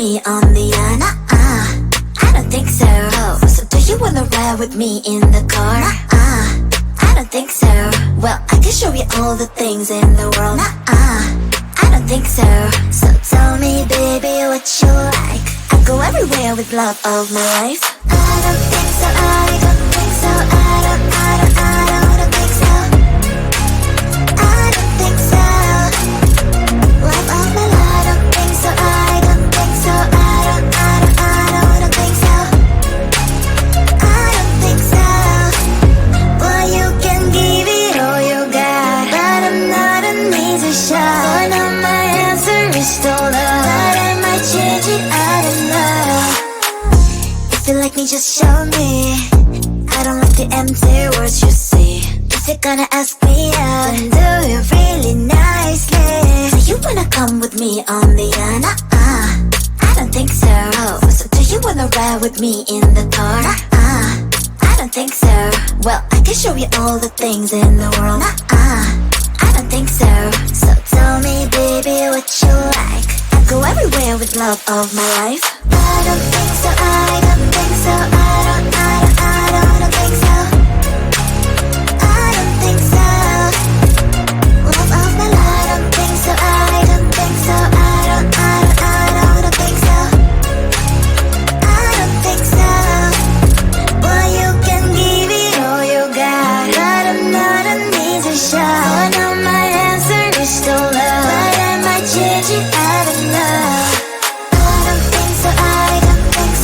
me on the I don't think so. Oh, so do you wanna ride with me in the car? I don't think so. Well, I can show you all the things in the world. I don't think so. So tell me, baby, what you like. I go everywhere with love of my life. I don't think so. I don't think so. I don't think so. I don't think so. Love of my life. I don't think so. I don't think so. I don't think so. I don't think so. Well, you can give it all you got, but I'm not an easy shot. For now my answer is still love, but I might change it, I don't know. If you like me, just show me. I don't like the empty words you say. If you're gonna ask me out, then do it really nicely. So you wanna come with me on the I don't think so. Oh, so do you wanna ride with me in the car? I don't think so. Well, I can show you all the things in the world. I don't think so. So tell me, baby, what you like. I go everywhere with love of my life. I don't think so. I don't think so. I don't think so. I don't think so. Love of my life. I don't think so. I don't think so. I don't think so. I don't think so. Well, you can give it all you got, but I'm not an easy shot. For now my answer is still love, but I might change it, I don't know. I don't think so. I don't think so.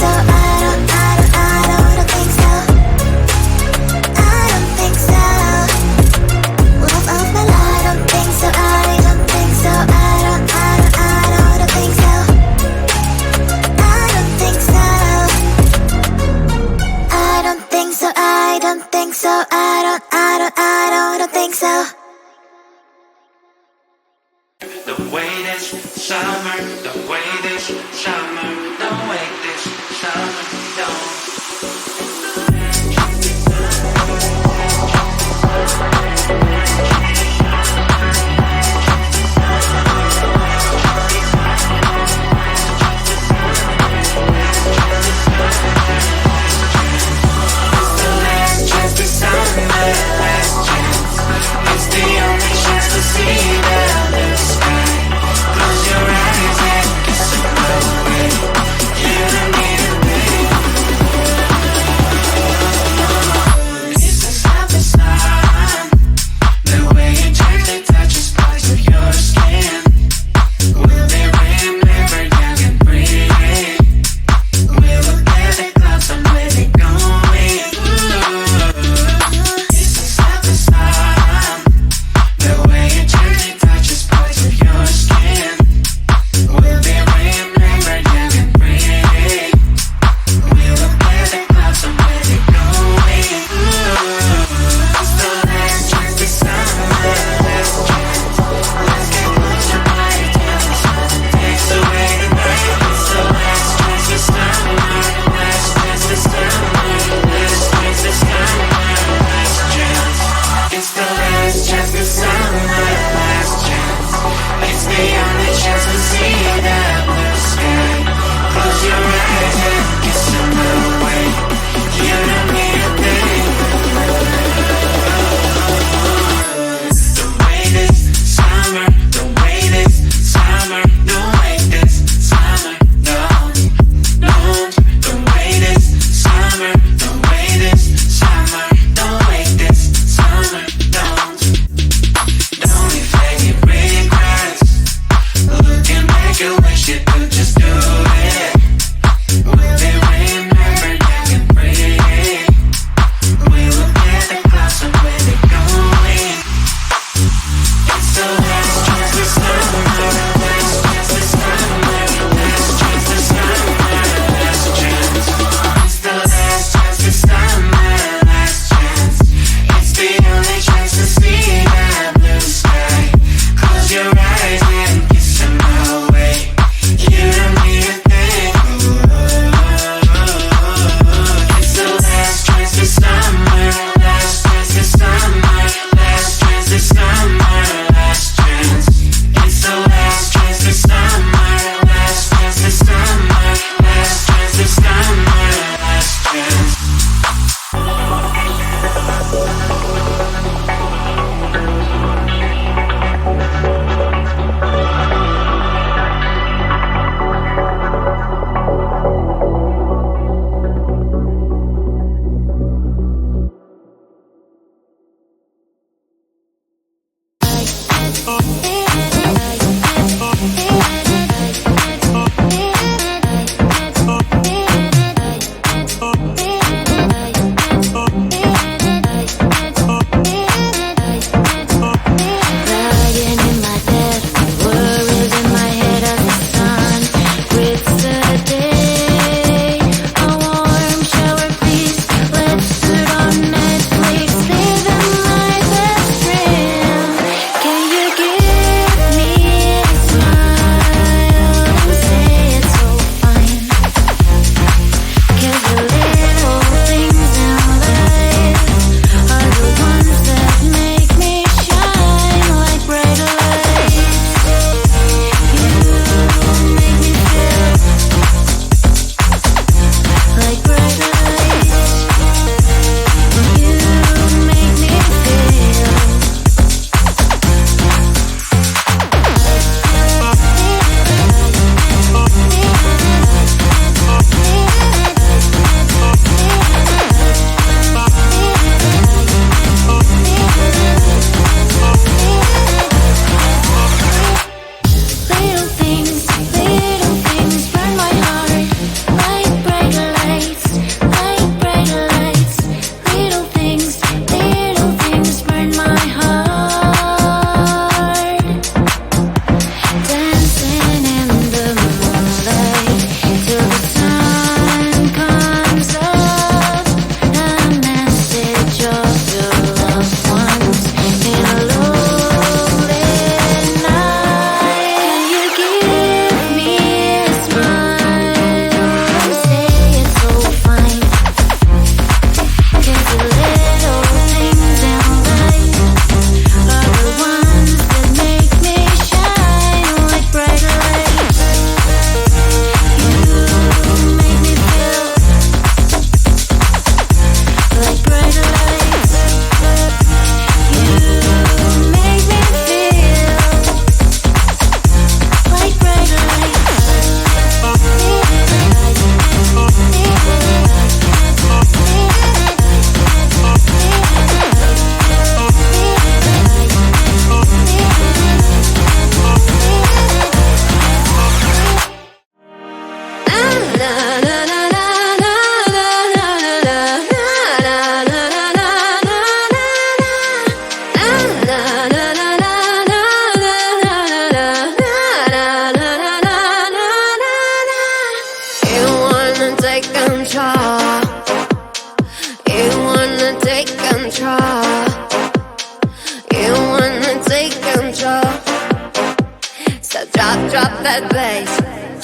that bass.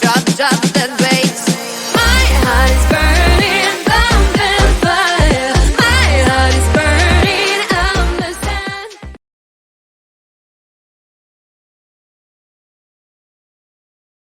Drop that